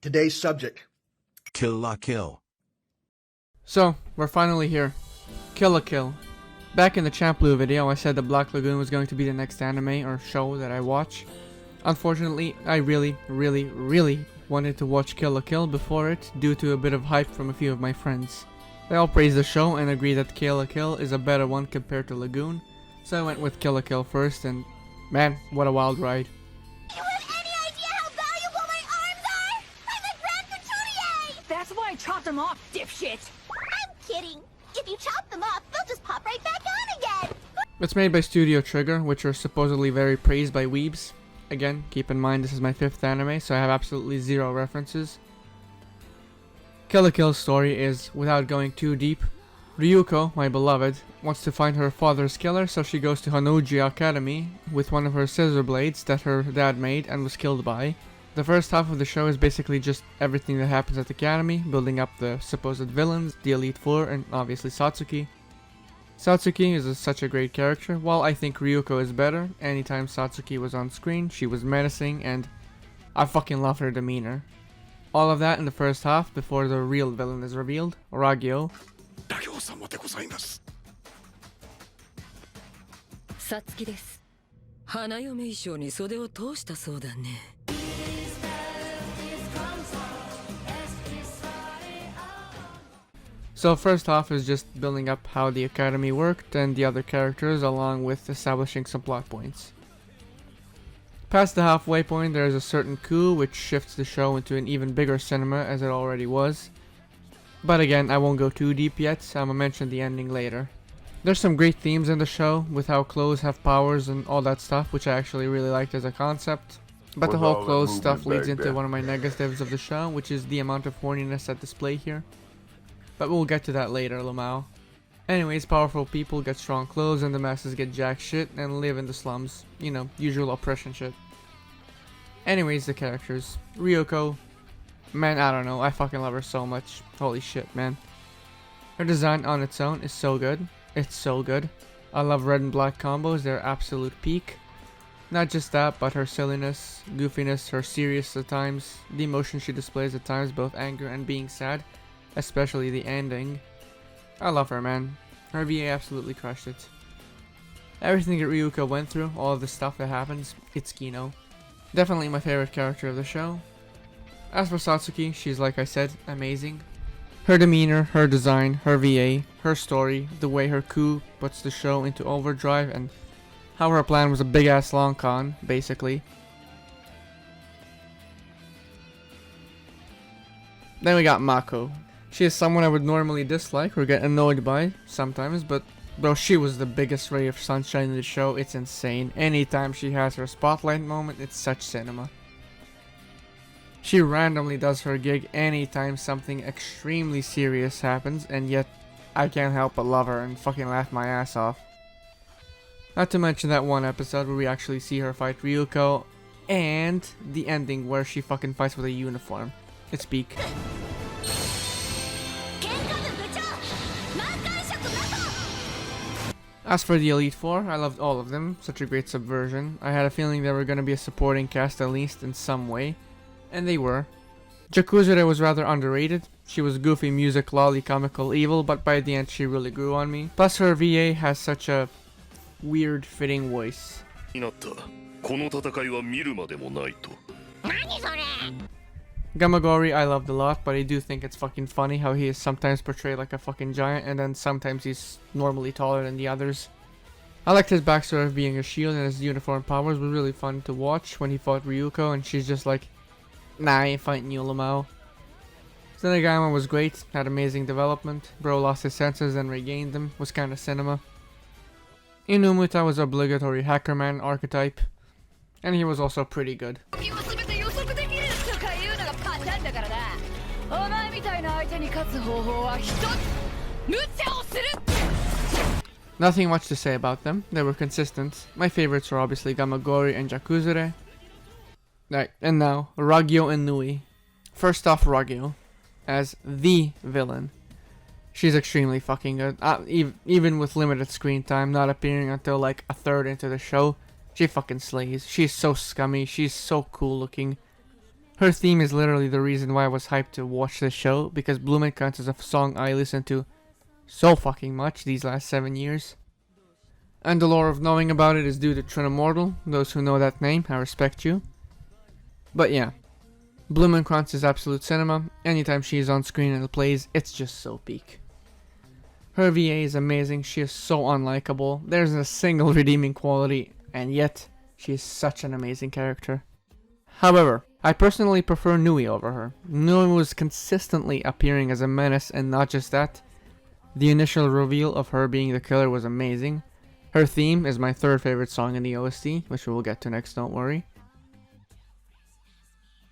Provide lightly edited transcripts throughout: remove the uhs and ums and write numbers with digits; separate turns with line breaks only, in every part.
Today's subject.
Kill la Kill.
So, we're finally here. Kill la Kill. Back in the Champloo video, I said that Black Lagoon was going to be the next anime or show that I watch. Unfortunately, I really wanted to watch Kill la Kill before it, due to a bit of hype from a few of my friends. They all praised the show and agree that Kill la Kill is a better one compared to Lagoon, so I went with Kill la Kill first, and man, what a wild ride.
You have any idea how valuable my arms are? I'm a grand couturier!
That's why I chopped them off, dipshit!
I'm kidding. If you chop them off, they'll just pop right back on again.
It's made by Studio Trigger, which are supposedly very praised by weebs. Again, keep in mind this is my 5th anime, so I have absolutely zero references. Kill la Kill's story is, without going too deep, Ryuko, my beloved, wants to find her father's killer, so she goes to Honnouji Academy with one of her scissor blades that her dad made and was killed by. The first half of the show is basically just everything that happens at the academy, building up the supposed villains, the Elite Four, and obviously Satsuki. Satsuki is such a great character. While I think Ryuko is better, anytime Satsuki was on screen, she was menacing, and I fucking love her demeanor. All of that in the first half before the real villain is revealed, Ragyo.
さつきです。花嫁衣装に袖を通したそうだね。
So first half is just building up how the academy worked and the other characters, along with establishing some plot points. Past the halfway point, there is a certain coup which shifts the show into an even bigger cinema as it already was. But again, I won't go too deep yet, so I'm gonna mention the ending later. There's some great themes in the show, with how clothes have powers and all that stuff, which I actually really liked as a concept. But the whole clothes stuff leads into one of my negatives of the show, which is the amount of horniness at display here. But we'll get to that later, Lamau. Anyways, powerful people get strong clothes and the masses get jack shit and live in the slums. You know, usual oppression shit. Anyways, the characters. Ryuko. Man, I don't know, I fucking love her so much. Holy shit, man. Her design on its own is so good. It's so good. I love red and black combos, they're absolute peak. Not just that, but her silliness, goofiness, her serious at times, the emotion she displays at times, both anger and being sad. Especially the ending. I love her, man. Her VA absolutely crushed it. Everything that Ryuko went through, all of the stuff that happens, it's Kino. Definitely my favorite character of the show. As for Satsuki, she's, like I said, amazing. Her demeanor, her design, her VA, her story, the way her coup puts the show into overdrive, and how her plan was a big ass long con, basically. Then we got Mako. She is someone I would normally dislike or get annoyed by sometimes, but bro, she was the biggest ray of sunshine in the show. It's insane. Anytime she has her spotlight moment, it's such cinema. She randomly does her gig anytime something extremely serious happens, and yet I can't help but love her and fucking laugh my ass off. Not to mention that one episode where we actually see her fight Ryuko, and the ending where she fucking fights with a uniform. It's peak. As for the Elite Four, I loved all of them, such a great subversion. I had a feeling they were going to be a supporting cast at least in some way, and they were. Jakuzure was rather underrated. She was goofy music, lolly, comical, evil, but by the end she really grew on me. Plus her VA has such a weird fitting voice. Gamagoori I loved a lot, but I do think it's fucking funny how he is sometimes portrayed like a fucking giant and then sometimes he's normally taller than the others. I liked his backstory of being a shield, and his uniform powers were really fun to watch when he fought Ryuko and she's just like, nah, I ain't fighting you, Lamau. Zenigama was great, had amazing development, bro lost his senses and regained them, was kinda cinema. Inumuta was obligatory hackerman archetype, and he was also pretty good. Nothing much to say about them, they were consistent. My favorites were obviously Gamagoori and Jakuzure. Right, and now, Ragyo and Nui. First off, Ragyo, as the villain. She's extremely fucking good. Even with limited screen time, not appearing until like a third into the show, she fucking slays. She's so scummy, she's so cool looking. Her theme is literally the reason why I was hyped to watch this show, because Blumenkranz is a song I listened to so fucking much these last 7 years. And the lore of knowing about it is due to Trinomortal. Those who know that name, I respect you. But yeah, Blumenkranz is absolute cinema. Anytime she is on screen and it plays, it's just so peak. Her VA is amazing, she is so unlikable, there's a single redeeming quality, and yet, she is such an amazing character. However, I personally prefer Nui over her. Nui was consistently appearing as a menace, and not just that. The initial reveal of her being the killer was amazing. Her theme is my third favorite song in the OST, which we will get to next, don't worry.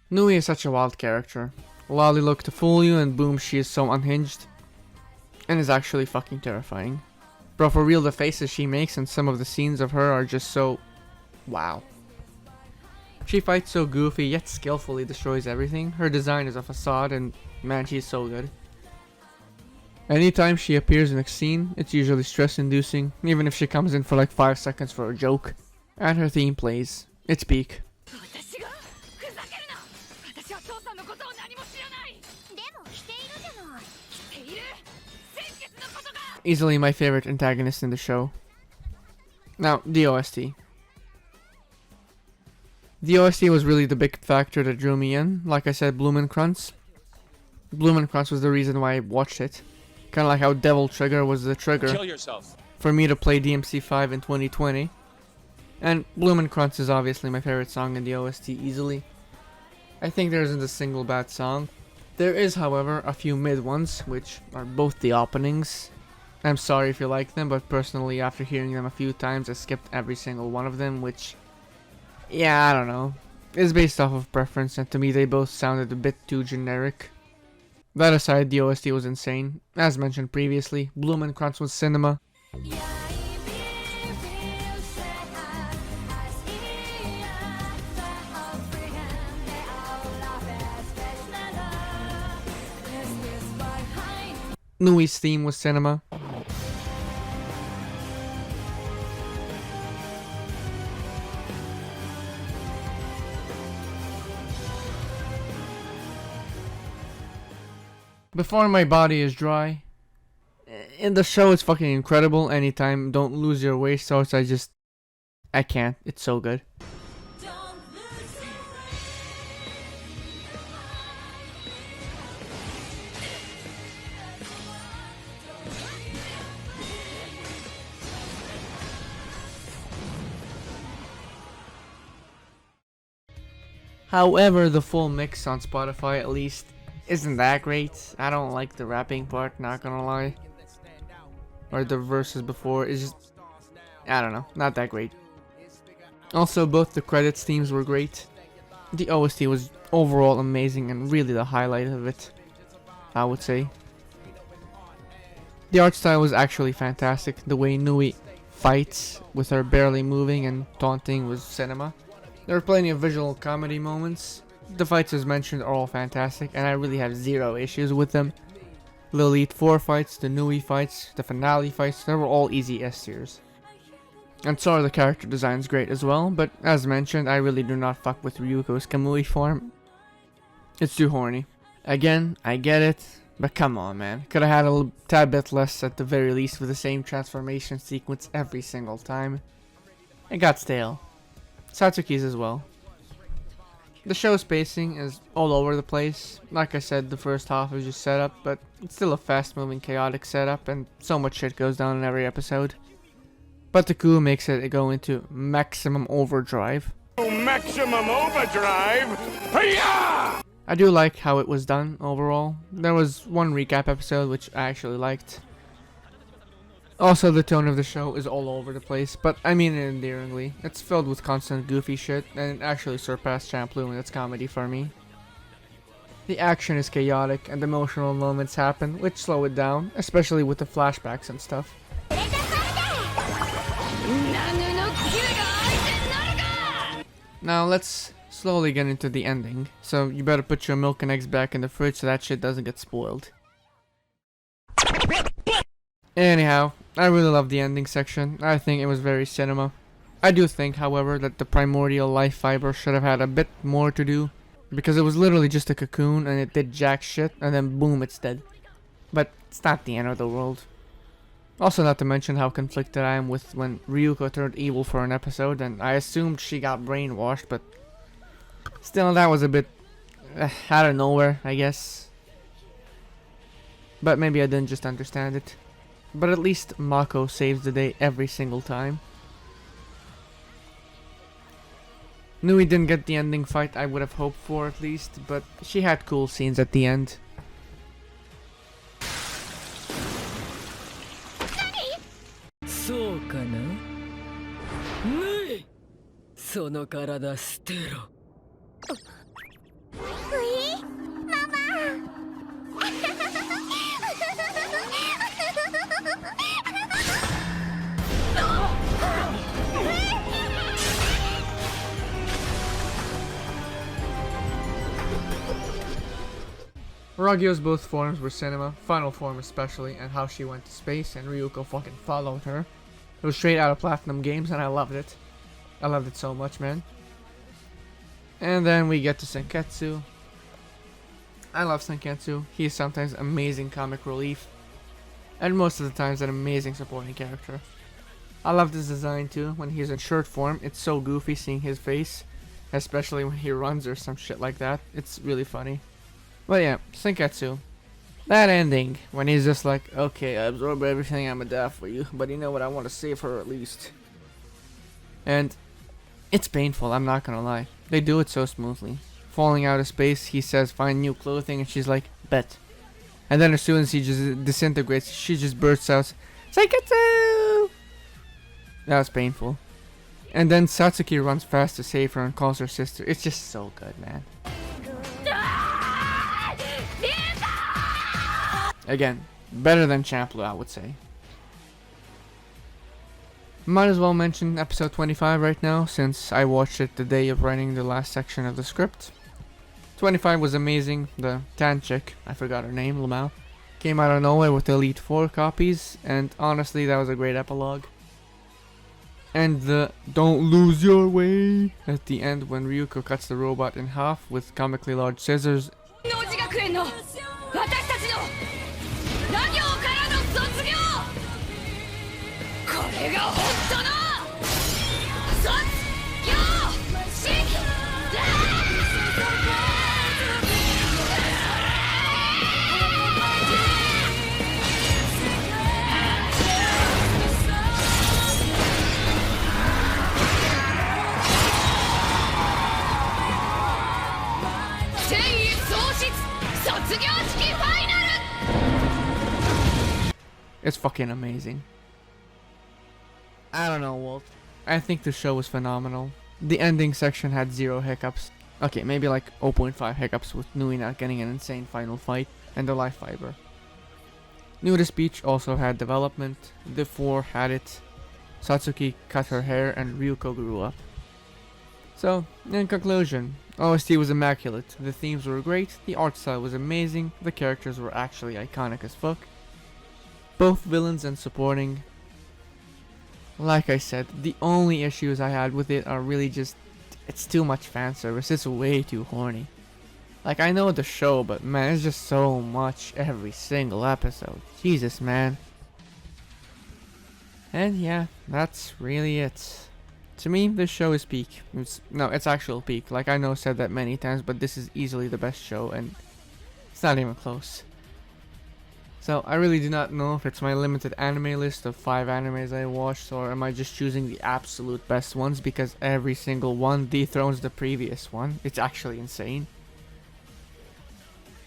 Nui is such a wild character. Lolly look to fool you, and boom, she is so unhinged. And is actually fucking terrifying. Bro, for real, the faces she makes and some of the scenes of her are just so... wow. She fights so goofy, yet skillfully destroys everything. Her design is a facade, and man, she's so good. Anytime she appears in a scene, it's usually stress-inducing, even if she comes in for like 5 seconds for a joke. And her theme plays. It's peak. Easily my favorite antagonist in the show. Now, the OST. The OST was really the big factor that drew me in. Like I said, Blumenkranz. Blumenkranz was the reason why I watched it. Kinda like how Devil Trigger was the trigger for me to play DMC5 in 2020. And Blumenkranz is obviously my favorite song in the OST easily. I think there isn't a single bad song. There is, however, a few mid ones, which are both the openings. I'm sorry if you like them, but personally, after hearing them a few times, I skipped every single one of them, which, yeah, I don't know. It's based off of preference, and to me, they both sounded a bit too generic. That aside, the OST was insane. As mentioned previously, Blumenkranz was cinema. Nui's theme was cinema. Before My Body Is Dry. In the show, it's fucking incredible. Anytime, Don't Lose Your Way starts, I can't. It's so good. However, the full mix on Spotify at least isn't that great. I don't like the rapping part, not gonna lie. Or the verses before, it's just, I don't know, not that great. Also, both the credits themes were great. The OST was overall amazing and really the highlight of it, I would say. The art style was actually fantastic. The way Nui fights with her barely moving and taunting was cinema. There were plenty of visual comedy moments. The fights as mentioned are all fantastic, and I really have zero issues with them. The Elite 4 fights, the Nui fights, the finale fights, they were all easy S tiers. And so are the character designs great as well, but as mentioned, I really do not fuck with Ryuko's Kamui form. It's too horny. Again, I get it, but come on man. Could've had a tad bit less at the very least with the same transformation sequence every single time. It got stale. Satsuki's as well. The show's pacing is all over the place. Like I said, the first half is just setup, but it's still a fast-moving, chaotic setup, and so much shit goes down in every episode. But the coup makes it go into maximum overdrive.
Maximum overdrive! Hi-ya!
I do like how it was done overall. There was one recap episode which I actually liked. Also, the tone of the show is all over the place, but I mean it endearingly. It's filled with constant goofy shit, and it actually surpassed Champloo in its comedy for me. The action is chaotic, and emotional moments happen, which slow it down, especially with the flashbacks and stuff. Now let's slowly get into the ending, so you better put your milk and eggs back in the fridge so that shit doesn't get spoiled. Anyhow, I really love the ending section. I think it was very cinema. I do think, however, that the primordial life fiber should have had a bit more to do. Because it was literally just a cocoon and it did jack shit and then boom, it's dead. But it's not the end of the world. Also, not to mention how conflicted I am with when Ryuko turned evil for an episode and I assumed she got brainwashed, but still that was a bit out of nowhere, I guess. But maybe I didn't just understand it. But at least Mako saves the day every single time. Nui didn't get the ending fight I would have hoped for at least, but she had cool scenes at the end.
そうかな。ぬい。その体捨てろ。
Lee? Mama!
Ragyo's both forms were cinema, final form especially, and how she went to space and Ryuko fucking followed her. It was straight out of Platinum Games and I loved it. I loved it so much, man. And then we get to Senketsu. I love Senketsu. He is sometimes amazing comic relief, and most of the times an amazing supporting character. I love his design too. When he's in shirt form, it's so goofy seeing his face, especially when he runs or some shit like that. It's really funny. But yeah, Senketsu. That ending, when he's just like, okay, I absorb everything, I'ma die for you, but you know what, I want to save her at least. And it's painful, I'm not gonna lie. They do it so smoothly. Falling out of space, he says, find new clothing, and she's like, bet. And then as soon as he just disintegrates, she just bursts out, Senketsu! That was painful. And then Satsuki runs fast to save her and calls her sister. It's just so good, man. Again, better than Champloo, I would say. Might as well mention episode 25 right now, since I watched it the day of writing the last section of the script. 25 was amazing. The tan chick, I forgot her name, Lamau, came out of nowhere with Elite 4 copies, and honestly that was a great epilogue. And the don't lose your way at the end when Ryuko cuts the robot in half with comically large scissors. It's fucking amazing. I don't know, Walt. I think the show was phenomenal. The ending section had 0 hiccups. Okay, maybe like 0.5 hiccups with Nui not getting an insane final fight and the life fiber. Nuda's speech also had development. The 4 had it. Satsuki cut her hair and Ryuko grew up. So, in conclusion, OST was immaculate. The themes were great, the art style was amazing, the characters were actually iconic as fuck. Both villains and supporting. Like I said, the only issues I had with it are really just, it's too much fan service. It's way too horny. Like, I know the show, but man, it's just so much every single episode. Jesus, man. And yeah, that's really it. To me, this show is peak. It's actual peak. Like, I know I said that many times, but this is easily the best show, and it's not even close. So, I really do not know if it's my limited anime list of 5 animes I watched, or am I just choosing the absolute best ones, because every single one dethrones the previous one. It's actually insane.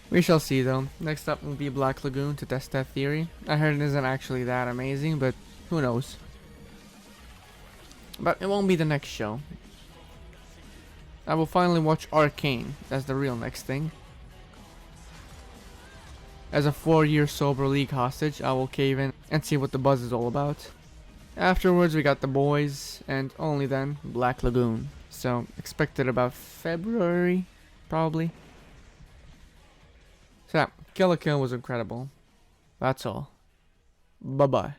We shall see though. Next up will be Black Lagoon to test that theory. I heard it isn't actually that amazing, but who knows. But it won't be the next show. I will finally watch Arcane. That's the real next thing. As a 4-year sober league hostage, I will cave in and see what the buzz is all about. Afterwards we got The Boys, and only then Black Lagoon. So expected about February, probably. So yeah, Kill la Kill was incredible. That's all. Bye bye.